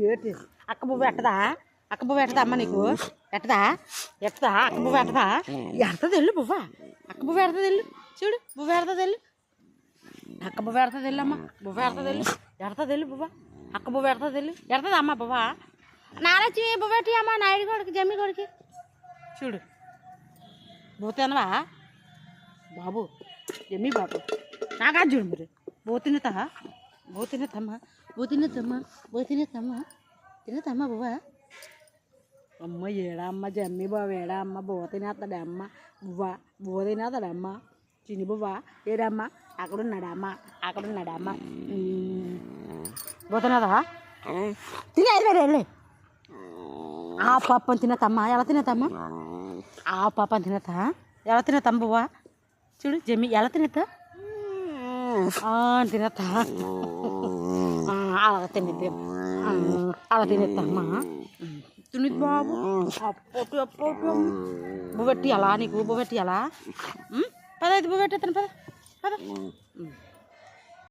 ఏంటి అక్క పువ్వు ఎట్టదా అక్క పువ్వు ఎట్టదా అమ్మ నీకు ఎట్టదా ఎట్టదా అక్క పువ్వు ఎట్టదా ఎడతది వెళ్ళు పువ్వా అక్క పువ్వు ఎడతది వెళ్ళు చూడు పువ్వు ఎడతది వెళ్ళు అక్క పువ్వు ఎడతది వెళ్ళు అమ్మ పువ్వు ఎడతది వెళ్ళు ఎడతది వెళ్ళు పువ్వా అక్క పువ్వు ఎడతది వెళ్ళు ఎడతదా అమ్మ పువ్వా నాలొచ్చి పువ్వు ఎట్టి అమ్మ నాయుడు కొడుకు జమ్మి కొడుకు చూడు పోతానవా బాబు జమ్మి బాబు నాగా చూడు మీరు పోతినతా తినతమ్మా బువ్వ అమ్మ ఏడా అమ్మ జమ్మి బావ ఏడా అమ్మ బువ్వ తినేస్తాడమ్మ బువ్వ తినేస్తాడమ్మ చిన్ని బువ్వ ఏడమ్మ అక్కడున్నాడమ్మ పోతున్నదా తినేది వెళ్ళి ఆ పాపని తినతమ్మా ఎలా తినతమ్మా ఆ పాపని తినతా ఎలా తినతమ్మ బువ్వ చూడు జమ్మి ఎలా తినతా తినతా అలా తినేస్తామ్మా తినేది బాబు అప్పుడు బువ్వెట్టి అలా నీకు బువ్వెట్టి అలా పదైతే బువ్వెట్టేస్తాను పద